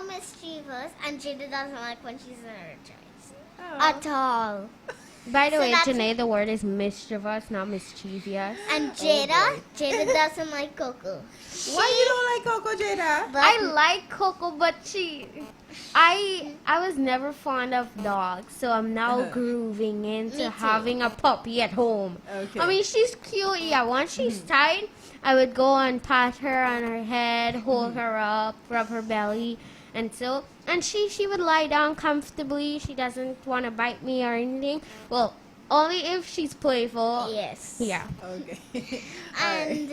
mischievous, and Jada doesn't like when she's energized. Oh. At all. By the So way, that's- Janae, the word is mischievous, not mischievous. And Oh, Jada doesn't like Coco. Why you don't like Coco, Jada? But I like Coco, but I was never fond of dogs, so I'm now grooving Me into too. having a puppy at home. Okay. I mean, she's cute. Yeah, once she's tied, I would go and pat her on her head, hold her up, rub her belly, and she would lie down comfortably. She doesn't want to bite me or anything. Well, only if she's playful. yes. Yeah. Okay. And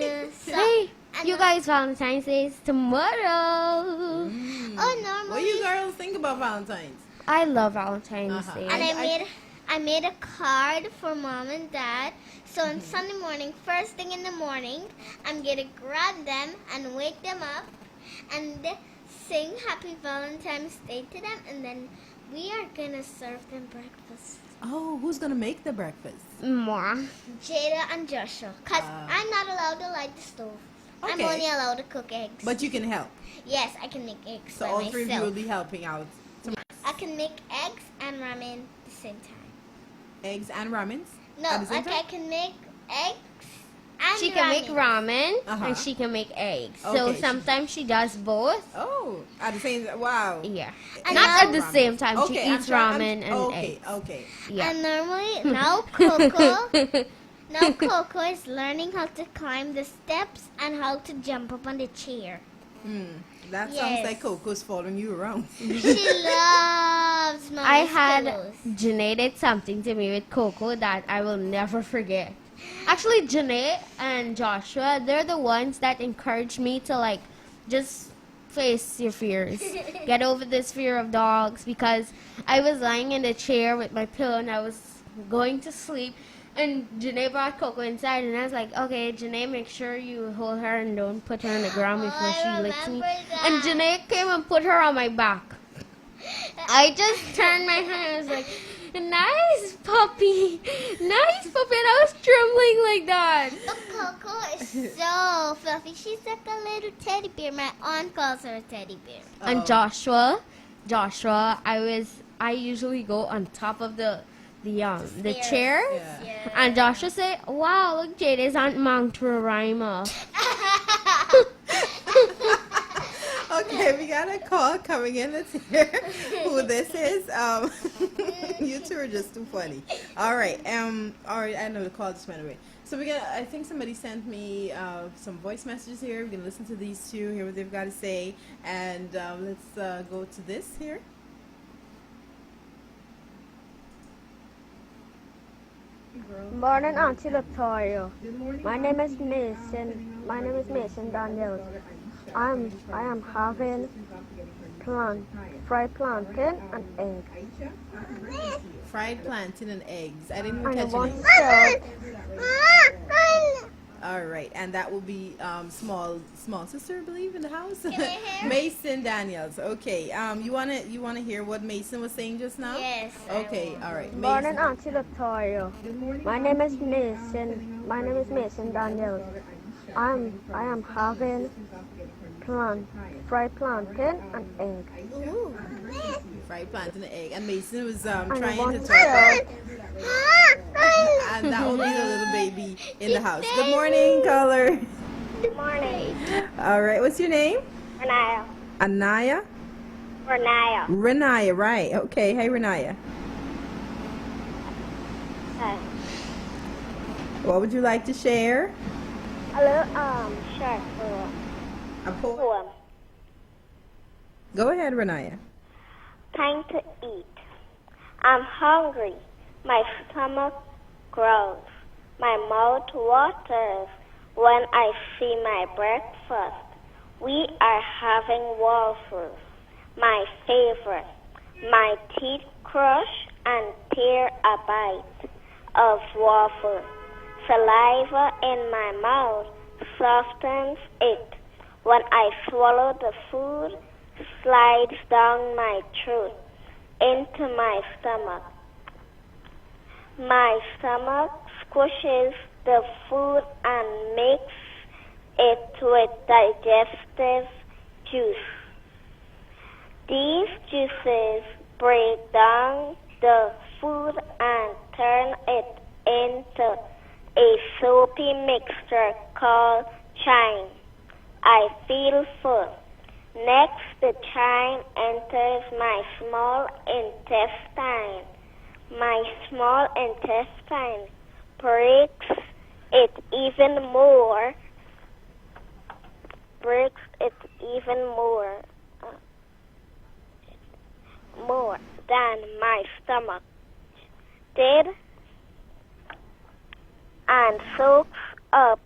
Hey, and you guys, Valentine's Day is tomorrow. oh, What normally. you girls think about Valentine's? I love Valentine's Uh-huh. Day. And I made a card for mom and dad. So on Sunday morning, first thing in the morning, I'm gonna grab them and wake them up and sing Happy Valentine's Day to them, and then we are gonna serve them breakfast. Oh, who's gonna make the breakfast? Moi. Jada and Joshua, cause I'm not allowed to light the stove. I'm Okay. only allowed to cook eggs. But you can help. Yes, I can make eggs So by all myself. three of you will be helping out. I can make eggs and ramen at the same time. Eggs and ramens? No, At the same like time? I can make eggs and She can make ramen Uh-huh. and she can make eggs. So Okay, sometimes she does both. Oh, at the same wow. Yeah. And Not now- at the same time. She Okay, eats ramen and okay, eggs. okay. Yeah. And normally now Coco is learning how to climb the steps and how to jump up on the chair. That sounds Yes. like Coco's following you around. She loves mommy's I had pillows. Janae did something to me with Coco that I will never forget. Actually, Janae and Joshua, they're the ones that encouraged me to like just face your fears. Get over this fear of dogs, because I was lying in the chair with my pillow and I was going to sleep. And Janae brought Coco inside, and I was like, okay, Janae, make sure you hold her and don't put her on the ground before I she licks me. remember that. And Janae came and put her on my back. I just turned my head and I was like, nice puppy. Nice puppy. And I was trembling like that. But Coco is so fluffy. She's like a little teddy bear. My aunt calls her a teddy bear. And Joshua, I usually go on top of the Stairs. chair. Yeah. And Joshua said, wow, look, Jada's on Mount Roraima. Okay, we got a call coming in. Let's hear who this is. You two are just too funny. All right. All right. I know the call just went away. So I think somebody sent me some voice messages here. We're gonna listen to these two, hear what they've got to say, and let's go to this here. Morning, Auntie Latoya. My name is Mason Daniels. I am having fried plantain and egg. Fried plantain and eggs. I didn't And I catch want it. to serve All right, and that will be small sister, I believe, in the house. Can I hear? Mason Daniels. Okay. You wanna hear what Mason was saying just now? Yes. Okay. All right. Morning, Mason. Auntie Latoya. My name is Mason Daniels. I am having fried plantain and egg. Ooh. Fried plantain and egg. And Mason was And I trying want to to talk about, serve and that will be the little baby in the house. Good morning, caller. Good morning. All right. What's your name? Renaya. Anaya. Renaya. Right. Okay. Hey, Renaya. What would you like to share? Short A poem. poem. Go ahead, Renaya. Time to eat. I'm hungry. My stomach growls. My mouth waters when I see my breakfast. We are having waffles, my favorite. My teeth crush and tear a bite of waffle. Saliva in my mouth softens it. When I swallow the food, slides down my throat into my stomach. My stomach squishes the food and makes it with digestive juice. These juices break down the food and turn it into a soapy mixture called chyme. I feel full. Next, the chyme enters my small intestine. My small intestine breaks it even more more than my stomach did and soaks up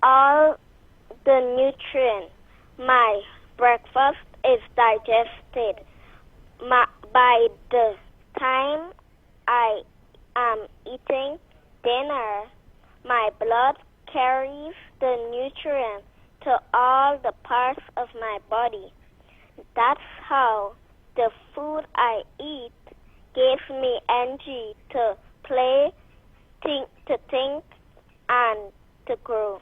all the nutrients. My breakfast is digested. By the time I am eating dinner, my blood carries the nutrients to all the parts of my body. That's how the food I eat gives me energy to play, to think, and to grow.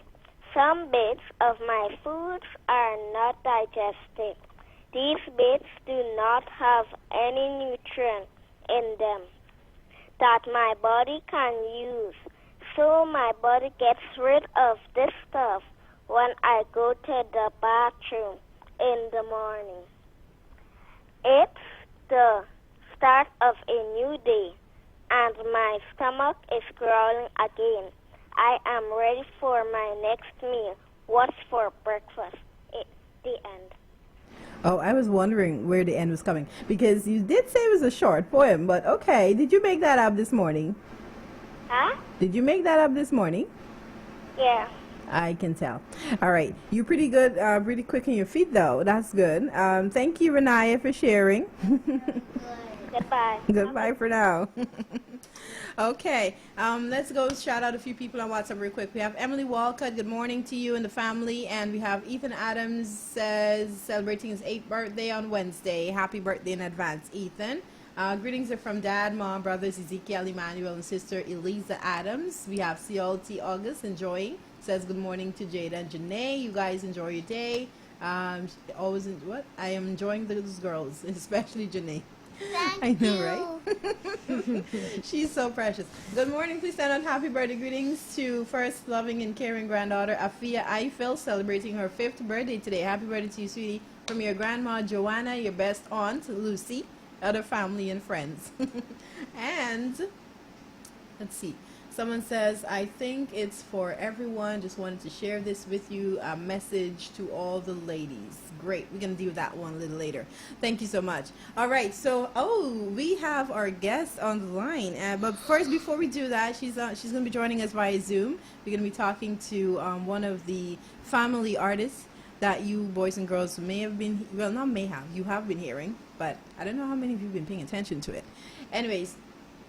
Some bits of my foods are not digested. These bits do not have any nutrient in them that my body can use. So my body gets rid of this stuff when I go to the bathroom in the morning. It's the start of a new day, and my stomach is growling again. I am ready for my next meal. What's for breakfast? The end. Oh, I was wondering where the end was coming, because you did say it was a short poem, but okay. Did you make that up this morning? Huh? Did you make that up this morning? Yeah. I can tell. All right. You're pretty good, pretty quick on your feet, though. That's good. Thank you, Renaya, for sharing. Goodbye. Goodbye for now. Okay. Let's go shout out a few people on WhatsApp real quick. We have Emily Walcott. Good morning to you and the family. And we have Ethan Adams says celebrating his 8th birthday on Wednesday. Happy birthday in advance, Ethan. Greetings are from Dad, Mom, brothers Ezekiel, Emmanuel, and sister Eliza Adams. We have CLT August enjoying. Says good morning to Jada and Janae. You guys enjoy your day. I am enjoying those girls, especially Janae. I know, right? She's so precious. Good morning. Please send out happy birthday greetings to first loving and caring granddaughter Afia Eiffel, celebrating her 5th birthday today. Happy birthday to you, sweetie. From your grandma Joanna, your best aunt Lucy, other family and friends. And let's see. Someone says, I think it's for everyone. Just wanted to share this with you. A message to all the ladies. Great. We're going to do that one a little later. Thank you so much. All right. So, we have our guest on the line. But first, before we do that, she's going to be joining us via Zoom. We're going to be talking to one of the family artists that you boys and girls may have been, well, not may have, you have been hearing. But I don't know how many of you have been paying attention to it. Anyways,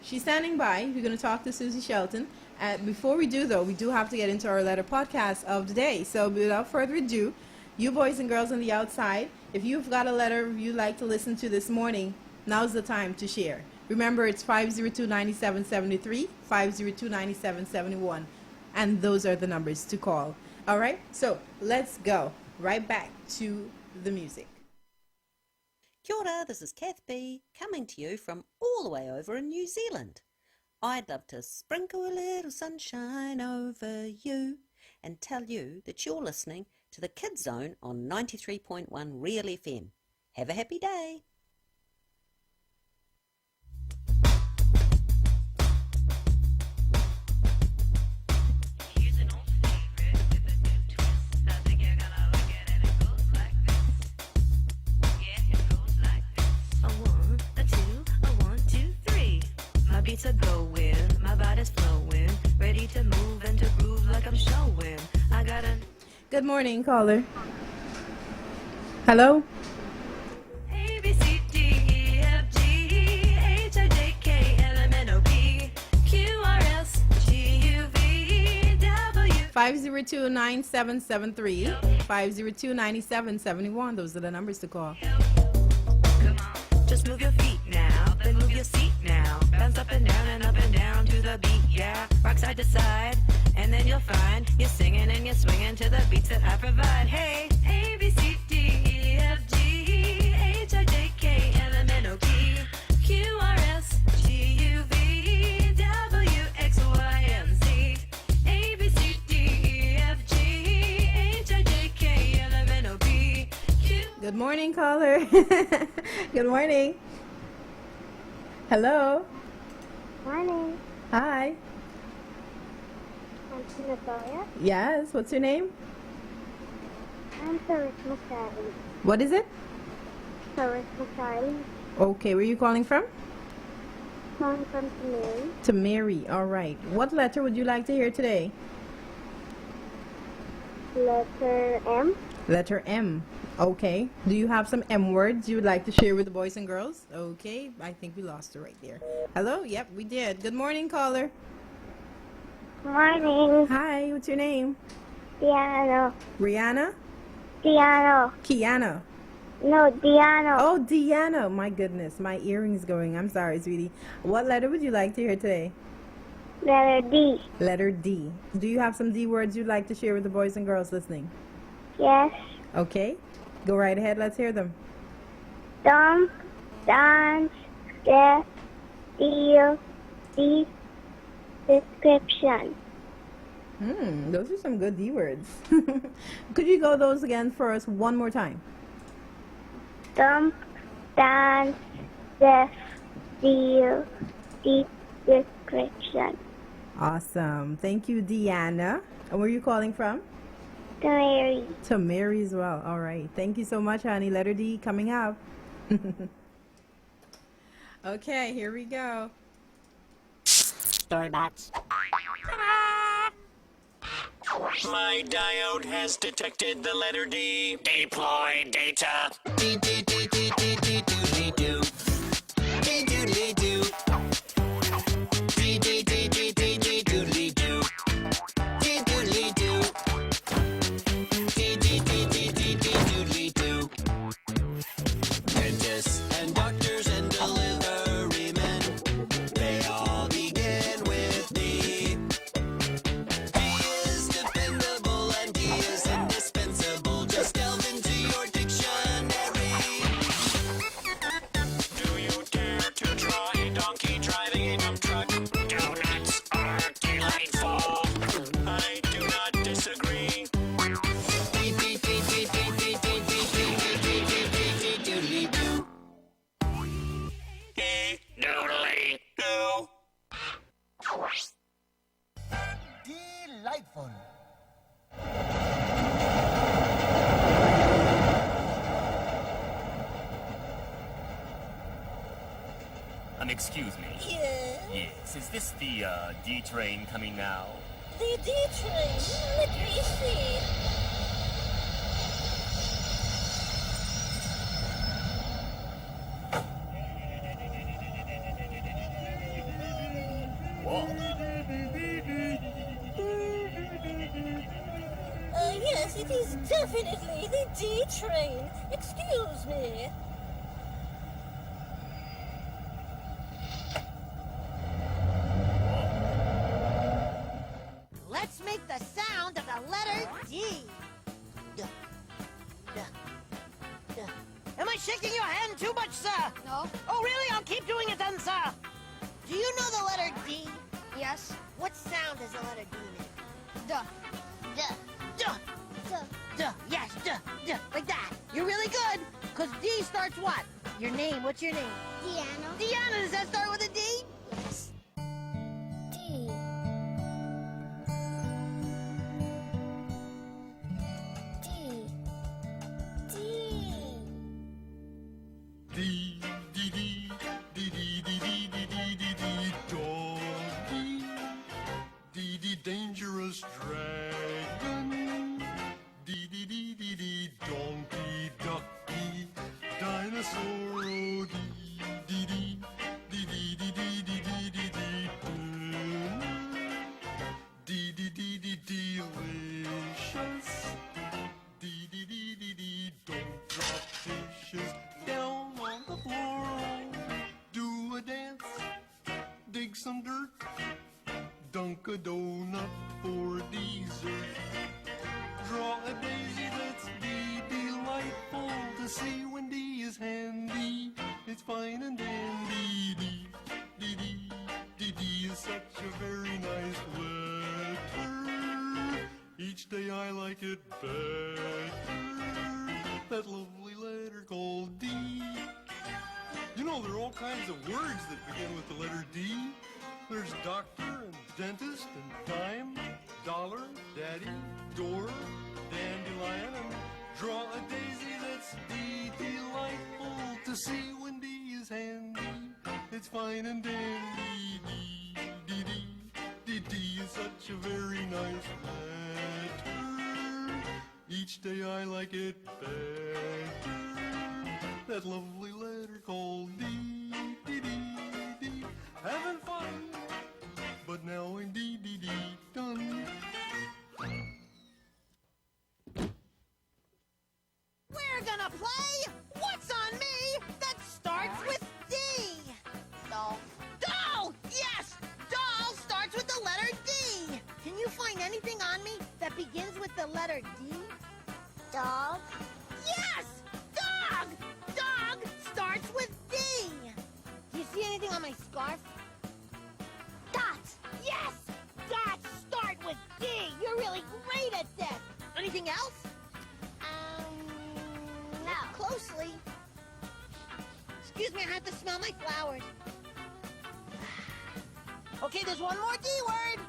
she's standing by. We're going to talk to Suzi Shelton. Before we do, though, we do have to get into our letter podcast of the day. So without further ado, you boys and girls on the outside, if you've got a letter you'd like to listen to this morning, now's the time to share. Remember, it's 502-9773, 502-9771. And those are the numbers to call. All right? So let's go right back to the music. Kia ora, this is Kath B, coming to you from all the way over in New Zealand. I'd love to sprinkle a little sunshine over you and tell you that you're listening to the Kids Zone on 93.1 Real FM. Have a happy day. Beats are going, my body's flowing, ready to move and to groove like I'm showing. I got a Good morning, caller. Hello? A, B, C, D, E, F, G, H, I, J, K, L, M, N, O, P, Q, R, S, T, U, V, W. 502-9773, 502-9771. Those are the numbers to call. Come on, just move your feet now, then move your seat now. Bounce up and down to the beat, yeah. Rock side to side, and then you'll find you're singing and you're swinging to the beats that I provide. Hey, A, B, C, D, E, F, G, Good morning, caller. Good morning. Hello. Morning. Hi. I'm Latoya. Yes. What's your name? I'm Charisma Charlie. What is it? Charisma Charlie. Okay. Where are you calling from? Calling from Mary. To Mary. All right. What letter would you like to hear today? Letter M. Letter M. Okay. Do you have some M words you would like to share with the boys and girls? Okay. I think we lost her right there. Hello? Yep, we did. Good morning, caller. Morning. Hi. What's your name? Diano. Rihanna? Diano. Kiana. No, Diano. Oh, Deanna. My goodness. My earring's going. I'm sorry, sweetie. What letter would you like to hear today? Letter D. Letter D. Do you have some D words you'd like to share with the boys and girls listening? Yes. Okay. Go right ahead. Let's hear them. Dump, dance, death, deal, deep, description. Those are some good D words. Could you go those again for us one more time? Dump, dance, death, deal, deep, description. Awesome. Thank you, Deanna. And where are you calling from? To Mary. To Mary as well. All right. Thank you so much, honey. Letter D coming up. Okay, here we go. Storybots. My diode has detected the letter D. Deploy data. D D D D D D doodly doo. D doodly doo. D D D D D D doodly doo. D doodly doo. D D D D D D doodly doo. Dentists and doctors and delivery men, they all begin with D. D is dependable and D is indispensable. Just delve into your dictionary. Do you dare to try donkey driving a dump truck? Donuts are delightful. I do not disagree. D D D D D D D D D D D D doodly doo. E doodly doo. Delightful. Excuse me. Yes, Yes, is this the D train coming now? the D train. Let me see. What? Yes, it is definitely the D train. Excuse me. Let's make the sound of the letter D. Duh. Duh. Duh. Am I shaking your hand too much, sir? No. Oh, really? I'll keep doing it then, sir. Do you know the letter D? Yes. What sound does the letter D make? Duh. Duh. Duh. Duh. Duh. Yes, duh. Duh. Like that. You're really good. Because D starts what? Your name. What's your name? Deanna. Deanna. Does that start with a D? Yes. D. Dangerous dragon. Dee dee dee dee dee. Donkey, ducky, dinosaur. Oh, dee dee dee. Dee dee dee dee dee dee dee dee. Dee dee dee dee delicious. Dee dee dee dee dee. Don't drop dishes down on the floor. Do a dance. Dig some dirt. Dunk a donut for dessert. Draw a daisy that's delightful to see when D is handy. It's fine and dandy. D, D, D, D, D is such a very nice letter. Each day I like it better. That lovely letter. kinds of words that begin with the letter D. There's doctor and dentist and dime, dollar, daddy, door, dandelion, and draw a daisy that's D. Delightful to see when D is handy. It's fine and dandy. D, D, D, D, D is such a very nice letter. Each day I like it better. That lovely letter called D, D, D, D. Having fun, but now in D, D, D, done. We're gonna play What's on Me that starts with D. Doll. Doll! Yes! Doll starts with the letter D. Can you find anything on me that begins with the letter D? Dog. Yes! Dog! Dog starts with D. Do you see anything on my scarf? Dots. Yes! Dots start with D. You're really great at this. Anything else? No. Closely. Excuse me, I have to smell my flowers. Okay, there's one more D word.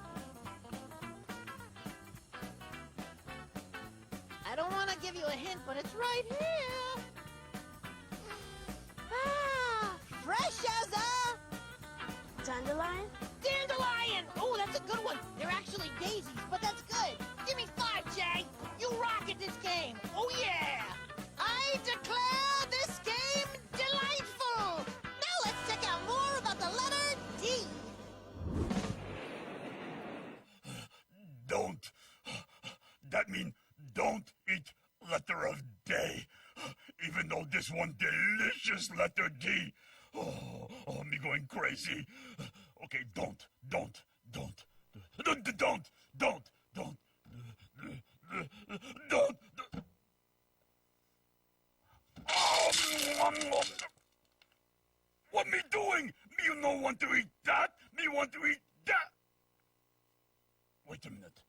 I don't want to give you a hint, but it's right here. Ah, fresh as a... Dandelion? Dandelion! Oh, that's a good one. They're actually daisies, but that's good. Give me 5, Jay. You rock at this game. Oh, yeah. I declare this game delightful. Now let's check out more about the letter D. Don't. That mean don't eat letter of day. Even though this one delicious letter D. Oh, me going crazy. Okay, don't. What me doing? Me you no want to eat that? Me want to eat that? Wait a minute.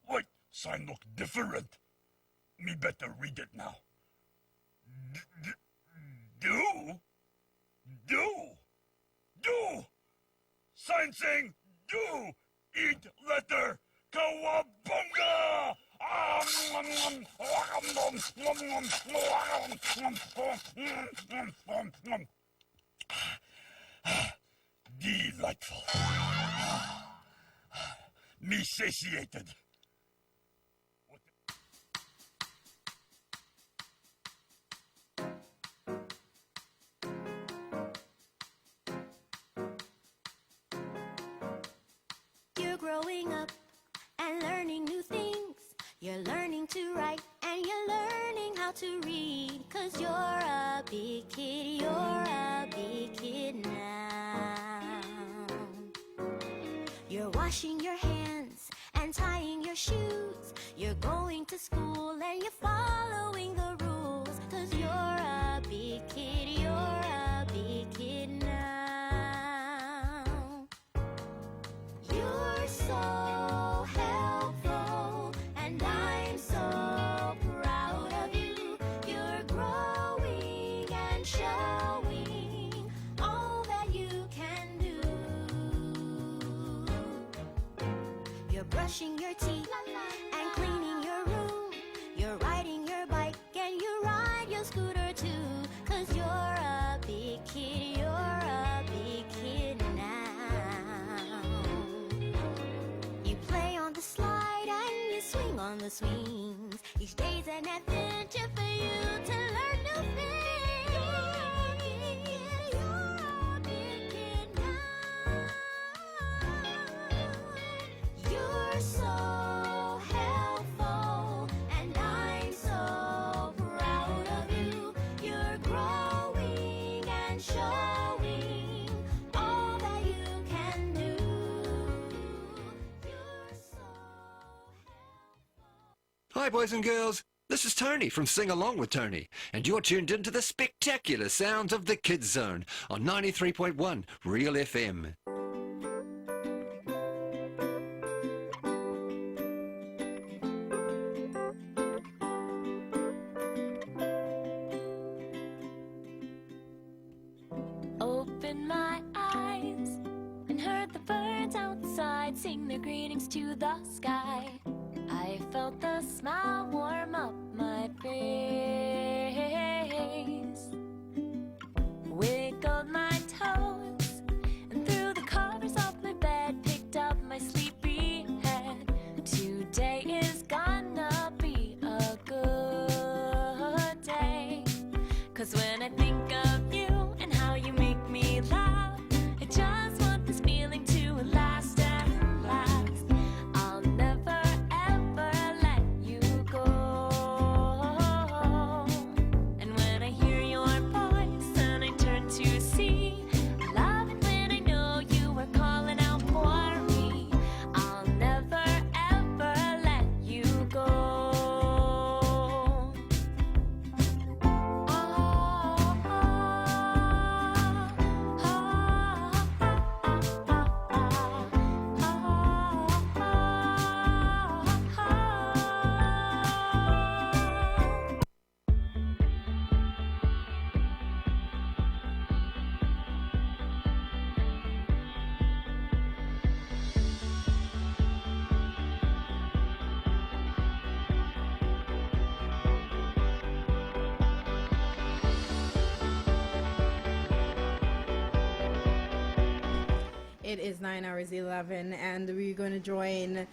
Wait, sign look different. Me better read it now. Do. Sign saying do. Eat letter. Kawabunga! Delightful. Me satiated. You're growing up and learning new things. You're learning to write and you're learning how to read. 'Cause you're a big kid, you're a big kid now. You're washing your hands and tying your shoes. You're going to school and you're following the rules. 'Cause you're a big kid, you're a big kid now. You're so helpful and I'm so proud of you. You're growing and showing all that you can do. You're brushing your teeth and cleaning your room. You're riding your bike and you ride your scooter too. 'Cause you're a big kid, you're a big kid now. You play on the slide and you swing on the swings. Each day's an adventure for you to learn new things. You're a big kid now. You're so helpful and I'm so proud of you. You're growing and showing all that you can do. You're so Hi, boys and girls. This is Tony from Sing Along with Tony, and you're tuned into the spectacular sounds of the Kids Zone on 93.1 Real FM. open opened my eyes and heard the birds outside sing their greetings to the sky. I felt the smile warm up my face, wiggled my toes, and through the covers of my bed picked up my sleepy head. Today is gonna be a good day, 'cause when I think of you and how you make me laugh, I just want this feeling to last and last. I'll never ever let you go. And when I hear your voice and I turn to see, I love it when I know you are calling out for me. I'll never ever let you go. It is 9 hours 11, and we're going to join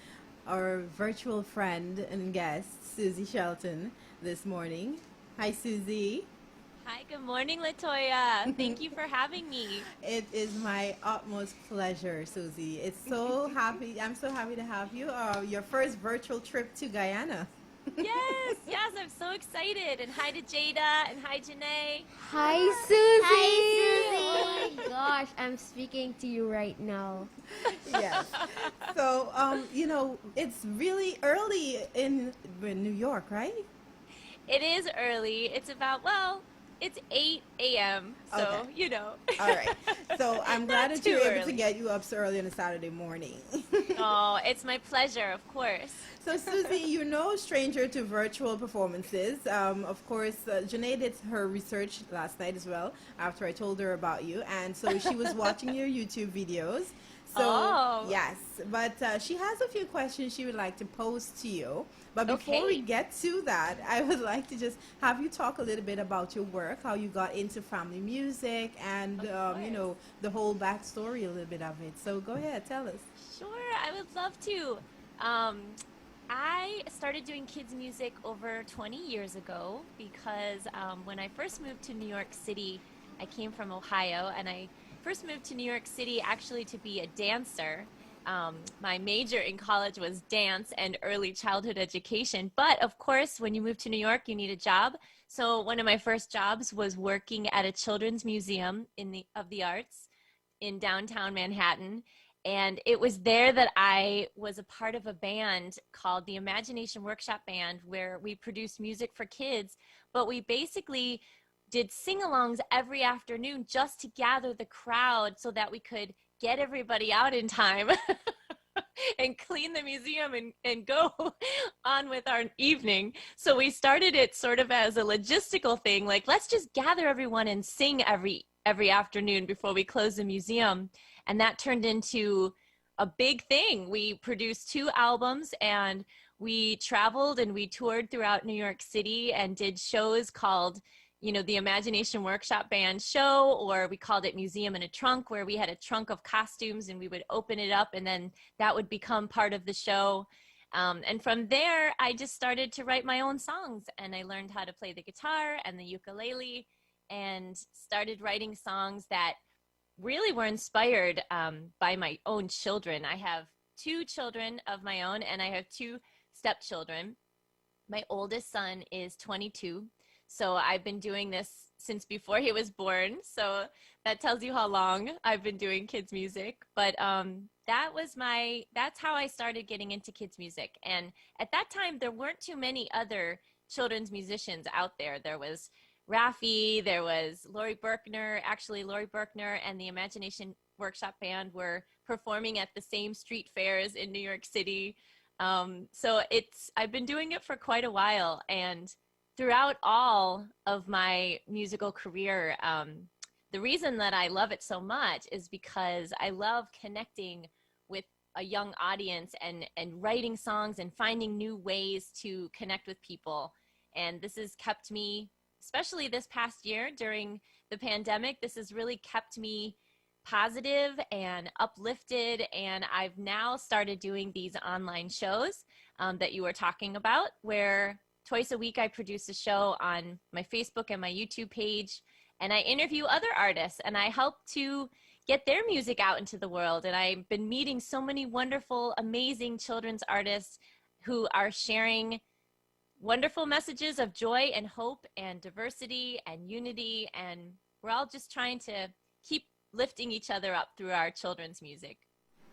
our virtual friend and guest, Suzi Shelton, this morning. Hi, Suzi. Hi, good morning, Latoya. Thank you for having me. It is my utmost pleasure, Suzi. It's so happy. I'm so happy to have you. Your first virtual trip to Guyana. Yes, yes, I'm so excited. And hi to Jada, and hi, Janae. Hi, Susie. Hi, Susie. Oh my gosh, I'm speaking to you right now. Yes. So, it's really early in New York, right? It is early. It's about, it's 8 a.m., so, Okay. All All right. So I'm glad that you're able to early. get you up so early on a Saturday morning. Oh, it's my pleasure, of course. So, Susie, you're no stranger to virtual performances. Of course, Janae did her research last night as well after I told her about you. And so she was watching your YouTube videos. So, yes. But she has a few questions she would like to pose to you. But before we get to that, I would like to just have you talk a little bit about your work, how you got into family music, and, the whole backstory, a little bit of it. So go ahead, tell us. Sure, I would love to. I started doing kids music over 20 years ago because when I first moved to New York City, I came from Ohio, and I first moved to New York City actually to be a dancer. My major in college was dance and early childhood education, but of course when you move to New York you need a job. So one of my first jobs was working at a children's museum of the arts in downtown Manhattan. And it was there that I was a part of a band called the Imagination Workshop Band, where we produced music for kids, but we basically did sing-alongs every afternoon just to gather the crowd so that we could get everybody out in time and clean the museum and go on with our evening. So we started it sort of as a logistical thing, like let's just gather everyone and sing every afternoon before we close the museum. And that turned into a big thing. We produced 2 albums, and we traveled and we toured throughout New York City and did shows called, the Imagination Workshop Band show, or we called it Museum in a Trunk, where we had a trunk of costumes and we would open it up and then that would become part of the show. And from there, I just started to write my own songs, and I learned how to play the guitar and the ukulele and started writing songs that really were inspired by my own children. I have 2 children of my own, and I have 2 stepchildren. My oldest son is 22, so I've been doing this since before he was born, so that tells you how long I've been doing kids music. But that's how I started getting into kids music. And at that time, there weren't too many other children's musicians out there. There was Raffi, there was Lori Berkner. Actually, Lori Berkner and the Imagination Workshop Band were performing at the same street fairs in New York City. So I've been doing it for quite a while, and throughout all of my musical career, the reason that I love it so much is because I love connecting with a young audience and writing songs and finding new ways to connect with people. And this has kept me, especially this past year during the pandemic, this has really kept me positive and uplifted. And I've now started doing these online shows that you were talking about, where twice a week I produce a show on my Facebook and my YouTube page, and I interview other artists and I help to get their music out into the world. And I've been meeting so many wonderful, amazing children's artists who are sharing wonderful messages of joy and hope and diversity and unity. And we're all just trying to keep lifting each other up through our children's music.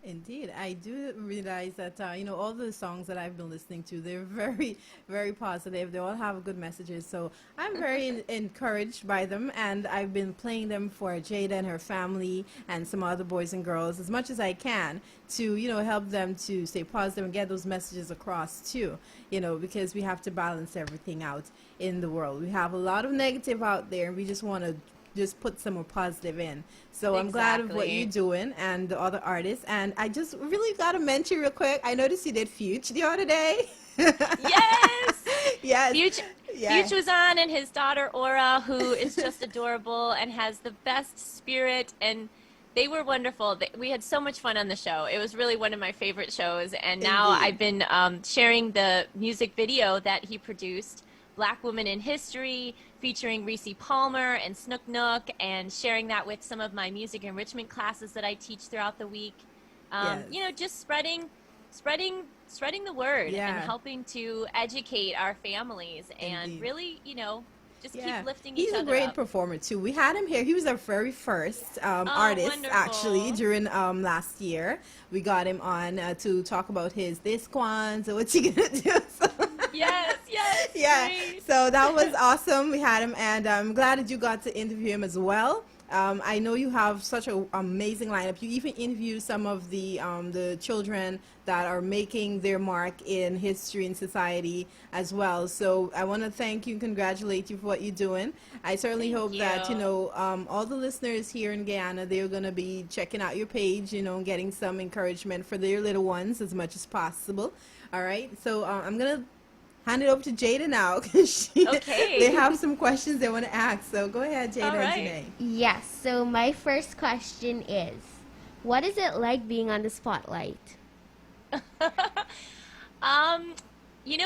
Indeed, I do realize that all the songs that I've been listening to, they're very, very positive. They all have good messages, so I'm very encouraged by them, and I've been playing them for Jada and her family and some other boys and girls as much as I can to help them to stay positive and get those messages across too. Because we have to balance everything out in the world. We have a lot of negative out there, and we just want to just put some more positive in. So I'm glad of what you're doing and the other artists. And I just really got to mention real quick, I noticed you did Future the other day. Yes! Yes. Future was on, and his daughter Aura, who is just adorable and has the best spirit, and they were wonderful. We had so much fun on the show. It was really one of my favorite shows. And now I've been sharing the music video that he produced, Black Woman in History, featuring Reese Palmer and Snook Nook, and sharing that with some of my music enrichment classes that I teach throughout the week. Just spreading the word and helping to educate our families and really, just keep lifting each other up. He's a great performer too. We had him here. He was our very first artist, wonderful. actually, during last year. We got him on to talk about his this Kwanzaa, what you gonna do? Yes. Yeah. Great. So that was awesome. We had him, and I'm glad that you got to interview him as well. I know you have such an amazing lineup. You even interview some of the children that are making their mark in history and society as well. So I want to thank you and congratulate you for what you're doing. I certainly hope that all the listeners here in Guyana, they're going to be checking out your page, and getting some encouragement for their little ones as much as possible. All right. So I'm going to hand it over to Jada now, because they have some questions they want to ask. So go ahead, Jada and Janae. Yes, so my first question is, what is it like being on the spotlight?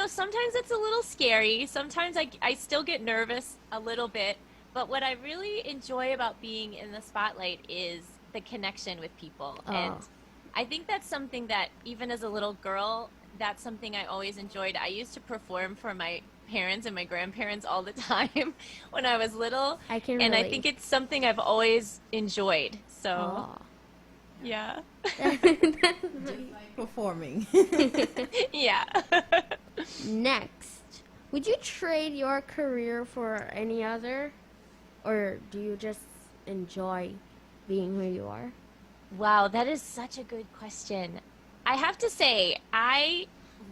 Sometimes it's a little scary. Sometimes I still get nervous a little bit. But what I really enjoy about being in the spotlight is the connection with people. Oh. And I think that's something that, even as a little girl, that's something I always enjoyed. I used to perform for my parents and my grandparents all the time when I was little. I think it's something I've always enjoyed. So, yeah. Performing. Yeah. Next, would you trade your career for any other? Or do you just enjoy being who you are? Wow, that is such a good question. I have to say, I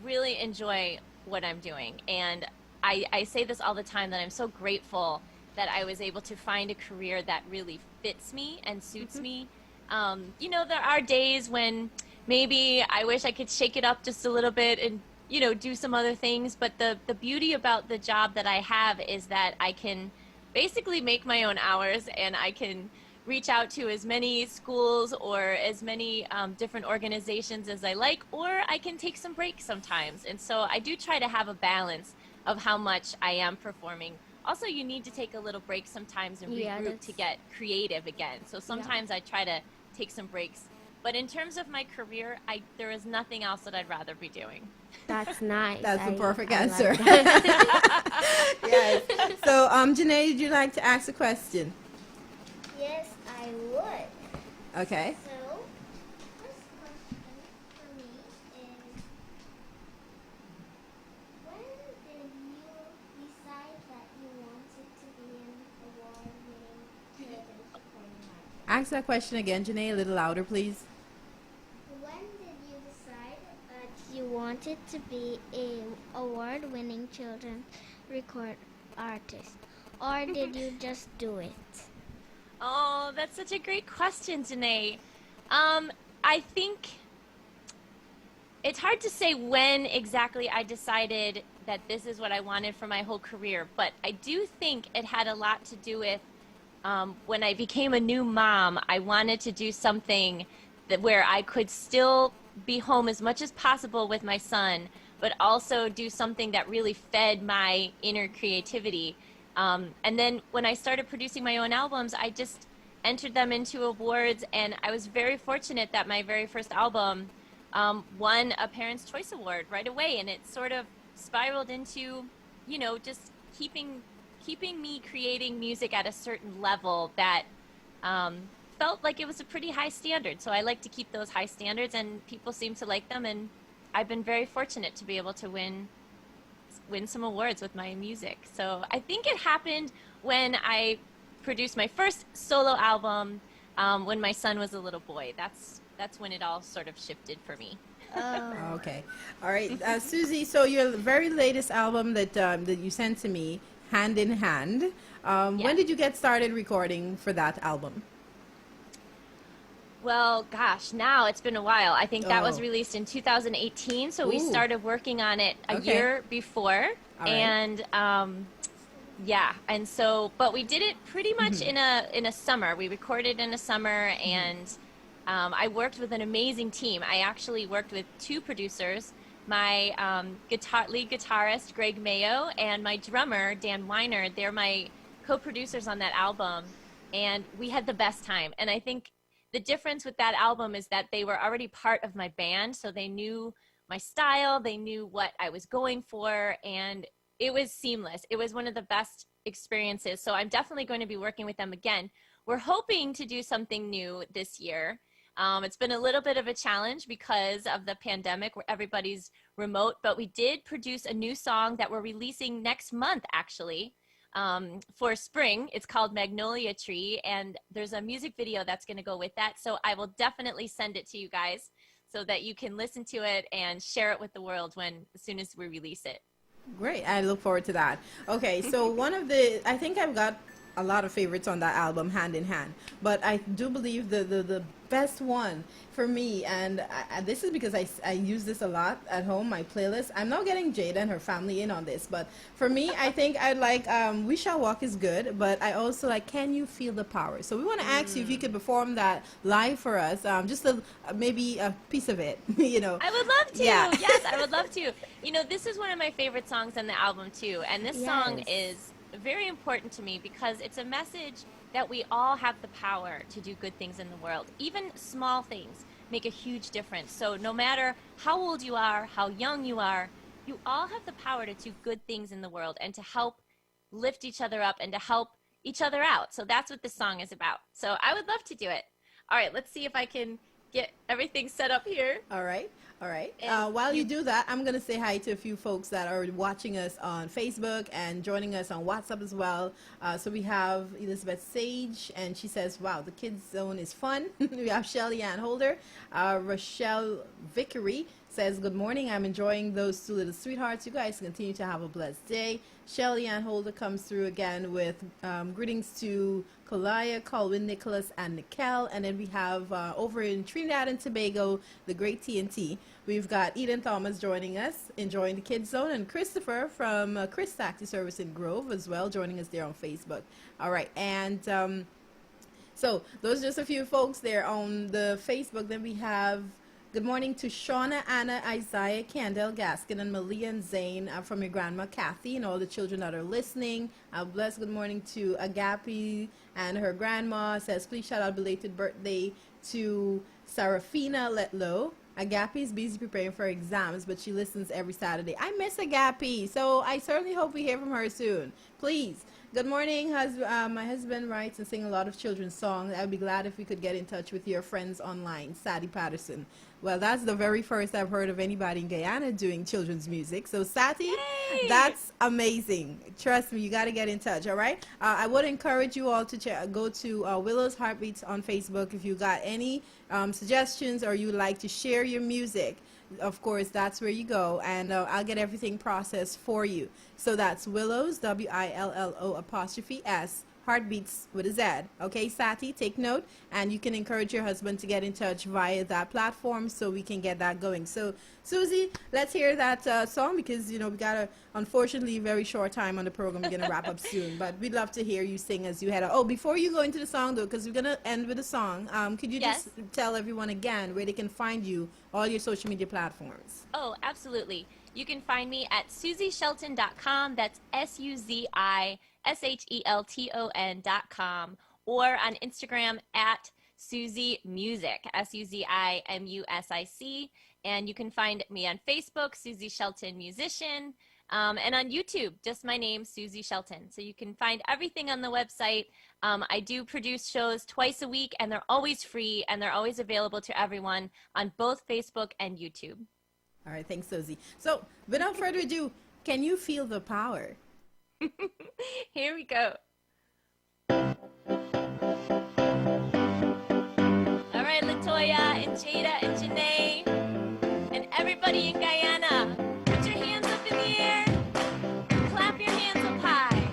really enjoy what I'm doing. And I say this all the time, that I'm so grateful that I was able to find a career that really fits me and suits me. There are days when maybe I wish I could shake it up just a little bit and, do some other things. But the beauty about the job that I have is that I can basically make my own hours, and I can reach out to as many schools or as many different organizations as I like, or I can take some breaks sometimes. And so I do try to have a balance of how much I am performing. Also, you need to take a little break sometimes and regroup to get creative again. So sometimes I try to take some breaks. But in terms of my career, there is nothing else that I'd rather be doing. That's nice. That's the perfect answer. Like that. Yes. So, Janae, would you like to ask a question? Yes, I would. Okay. So, first question for me is, when did you decide that you wanted to be an award-winning children's performing artist? Ask that question again, Janae, a little louder, please. When did you decide that you wanted to be an award-winning children's record artist? Or did you just do it? Oh, that's such a great question, Janae. I think it's hard to say when exactly I decided that this is what I wanted for my whole career, but I do think it had a lot to do with when I became a new mom. I wanted to do something where I could still be home as much as possible with my son, but also do something that really fed my inner creativity. And then when I started producing my own albums, I just entered them into awards, and I was very fortunate that my very first album won a Parents' Choice Award right away, and it sort of spiraled into, just keeping me creating music at a certain level that felt like it was a pretty high standard. So I like to keep those high standards, and people seem to like them, and I've been very fortunate to be able to win some awards with my music. So I think it happened when I produced my first solo album when my son was a little boy. That's when it all sort of shifted for me. Oh. Okay. All right. Susie, so your very latest album that you sent to me, Hand in Hand, when did you get started recording for that album? Well, gosh, now it's been a while. I think that was released in 2018, so we started working on it a year before. All right. And yeah, and so, but we did it pretty much in a summer. We recorded in a summer, and I worked with an amazing team. I actually worked with two producers, my lead guitarist, Greg Mayo, and my drummer, Dan Weiner. They're my co-producers on that album, and we had the best time. And I think the difference with that album is that they were already part of my band, so they knew my style, they knew what I was going for, and it was seamless. It was one of the best experiences, so I'm definitely going to be working with them again. We're hoping to do something new this year. It's been a little bit of a challenge because of the pandemic where everybody's remote, but we did produce a new song that we're releasing next month, actually, for spring. It's called Magnolia Tree, and there's a music video that's going to go with that. So I will definitely send it to you guys so that you can listen to it and share it with the world as soon as we release it. Great. I look forward to that. Okay, so I think I've got a lot of favorites on that album, Hand in Hand, but I do believe the best one for me, and this is because I use this a lot at home, my playlist. I'm now getting Jada and her family in on this, but for me, I think I like We Shall Walk is good, but I also like Can You Feel the Power? So we want to ask you if you could perform that live for us, just maybe a piece of it, I would love to. Yeah. Yes, I would love to. This is one of my favorite songs on the album too, and this song is very important to me because it's a message that we all have the power to do good things in the world. Even small things make a huge difference. So no matter how old you are, how young you are, you all have the power to do good things in the world and to help lift each other up and to help each other out. So that's what this song is about. So I would love to do it. All right, let's see if I can get everything set up here. All right. While you do that, I'm going to say hi to a few folks that are watching us on Facebook and joining us on WhatsApp as well. So we have Elizabeth Sage, and she says, wow, the Kids Zone is fun. We have Shelly Ann Holder. Rochelle Vickery says, good morning. I'm enjoying those two little sweethearts. You guys continue to have a blessed day. Shelly Ann Holder comes through again with greetings to Kalaya, Colwyn, Nicholas, and Nikel. And then we have over in Trinidad and Tobago, the great TNT. We've got Eden Thomas joining us, enjoying the Kids Zone, and Christopher from Chris Taxi Service in Grove as well, joining us there on Facebook. All right, and so those are just a few folks there on the Facebook. Then we have good morning to Shauna, Anna, Isaiah, Kendall, Gaskin, and Malia and Zane from your grandma Kathy and all the children that are listening. Bless good morning to Agapi and her grandma. Says, please shout out belated birthday to Sarafina Letlow. Agapi is busy preparing for exams, but she listens every Saturday. I miss Agapi, so I certainly hope we hear from her soon. Please. Good morning. My husband writes and sings a lot of children's songs. I'd be glad if we could get in touch with your friends online. Sadie Patterson. Well, that's the very first I've heard of anybody in Guyana doing children's music. So, Sati, that's amazing. Trust me, you got to get in touch, all right? I would encourage you all to go to Willow's Heartbeats on Facebook if you got any suggestions or you would like to share your music. Of course, that's where you go, and I'll get everything processed for you. So that's Willows, WILLO''S Heartbeats with a Z. Okay, Sati, take note, and you can encourage your husband to get in touch via that platform so we can get that going. So, Susie, let's hear that song because, you know, we got a, unfortunately, very short time on the program. We're going to wrap up soon, but we'd love to hear you sing as you head out. Oh, before you go into the song, though, because we're going to end with a song, could you just tell everyone again where they can find you, all your social media platforms? Oh, absolutely. You can find me at SuziShelton.com. That's SuziShelton.com, or on Instagram at Suzi Music, SuziMusic. And you can find me on Facebook, Suzi Shelton Musician, and on YouTube, just my name, Suzi Shelton. So you can find everything on the website. I do produce shows twice a week, and they're always free, and they're always available to everyone on both Facebook and YouTube. All right, thanks, Susie. So, without further ado, can you feel the power? Here we go. All right, Latoya and Jada and Janae and everybody in Guyana, put your hands up in the air. Clap your hands up high.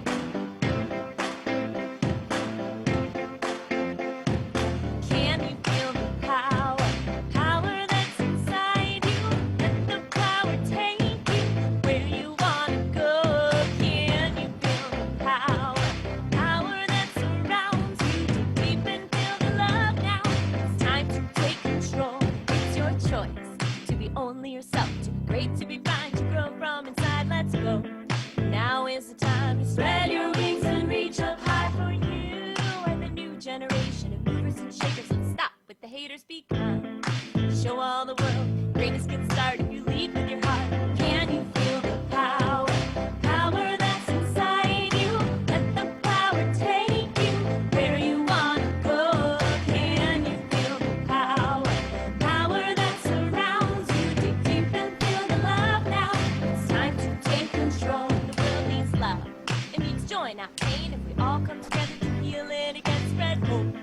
Can you feel the power? Power that's inside you. Let the power take you where you want to go. Can you feel the power? Power that surrounds you. Dig deep and feel the love now. It's time to take control. It's your choice to be only yourself. To be great, to be fine, to grow from inside. Let's go. Now is the time to spread your wings and reach up high for you and the new generation of movers and shakers. Let's stop with the haters, be kind. Show all the world greatness can start if you lead with your heart. Can you feel the power? Power that's inside you. Let the power take you where you want to go. Can you feel the power? Power that surrounds you. Dig deep and feel the love now. It's time to take control. The world needs love. It needs joy, not pain. If we all come together to heal it, it can spread hope.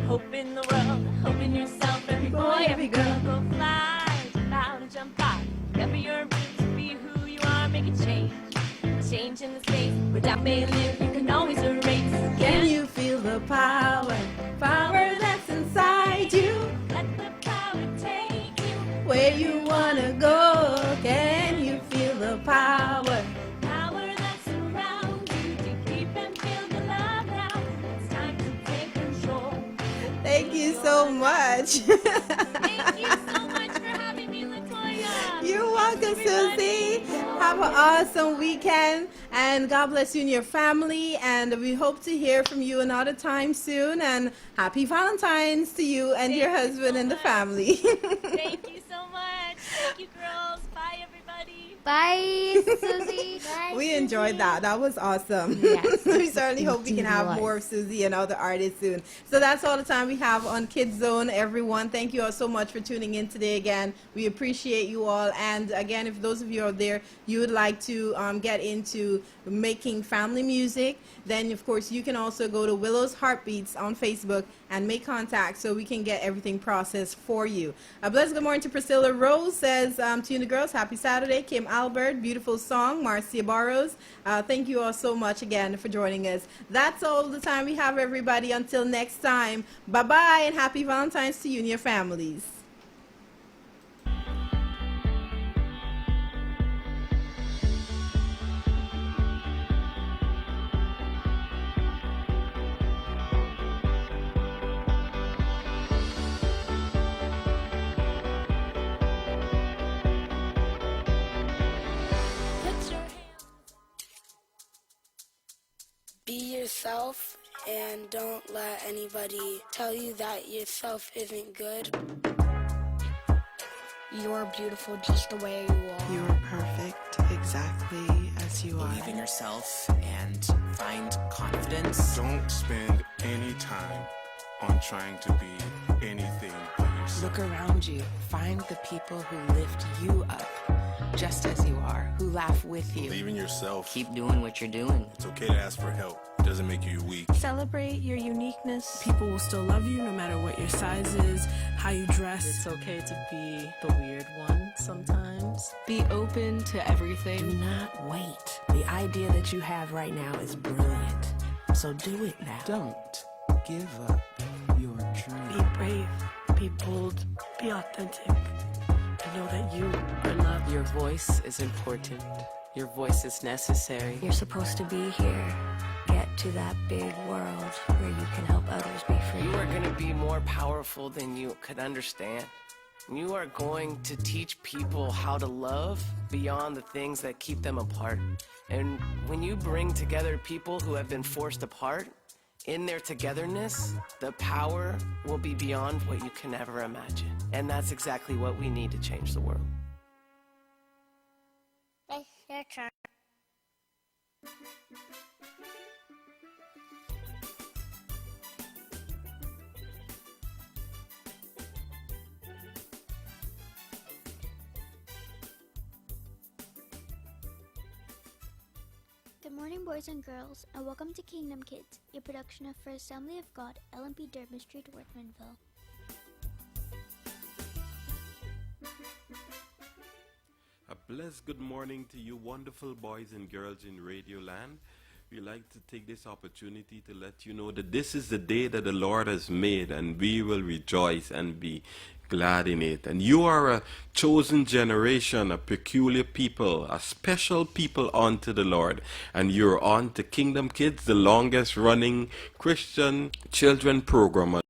Hope in the world, hope in yourself. Every boy, every girl, go fly, jump out and jump high. Remember your roots, be who you are, make a change. Change in the space where doubt may live, you can always erase. Can you feel the power? Power that's inside you. Let the power take you Where you want to go. Can you feel the power? Power that surrounds you. Dig deep and feel the love now. It's time to take control. Thank you so much. Thank you so much for having me, Latoya. You're welcome, Susie. Have an awesome weekend, and God bless you and your family. And we hope to hear from you another time soon. And happy Valentine's to you and your husband and the family. Thank you so much. Thank you, girls. Bye, everybody. Bye, Susie. We enjoyed that. That was awesome. Yes, We certainly hope we can indeed have was. more of Susie and other artists soon. So that's all the time we have on Kids Zone, everyone. Thank you all so much for tuning in today again. We appreciate you all. And again, if those of you out there, you would like to get into making family music, then of course you can also go to Willow's Heartbeats on Facebook and make contact so we can get everything processed for you. A blessed good morning to Priscilla Rose says to you and the girls, happy Saturday. Kim Albert, beautiful song. Marcia Barrows, thank you all so much again for joining us. That's all the time we have, everybody. Until next time, bye-bye and happy Valentine's to you and your families. Be yourself and don't let anybody tell you that yourself isn't good. You're beautiful just the way you are. You're perfect exactly as you are. Believe in yourself and find confidence. Don't spend any time on trying to be anything but yourself. Look around you. Find the people who lift you up, just as you are, who laugh with you. Believe in yourself. Keep doing what you're doing. It's okay to ask for help. It doesn't make you weak. Celebrate your uniqueness. People will still love you no matter what your size is, how you dress. It's okay to be the weird one sometimes. Be open to everything. Do not wait. The idea that you have right now is brilliant. So do it now. Don't give up your dream. Be brave, be bold, be authentic. And know that you are loved. Your voice is important. Your voice is necessary. You're supposed to be here. Get to that big world where you can help others be free. You are going to be more powerful than you could understand. You are going to teach people how to love beyond the things that keep them apart. And when you bring together people who have been forced apart, in their togetherness, the power will be beyond what you can ever imagine. And that's exactly what we need to change the world. Your turn. Good morning, boys and girls, and welcome to Kingdom Kids, a production of First Assembly of God, LMP Durban Street, Workmanville. A blessed good morning to you wonderful boys and girls in Radio Land. We like to take this opportunity to let you know that this is the day that the Lord has made, and we will rejoice and be glad in it. And you are a chosen generation, a peculiar people, a special people unto the Lord. And you're on to Kingdom Kids, the longest running Christian children program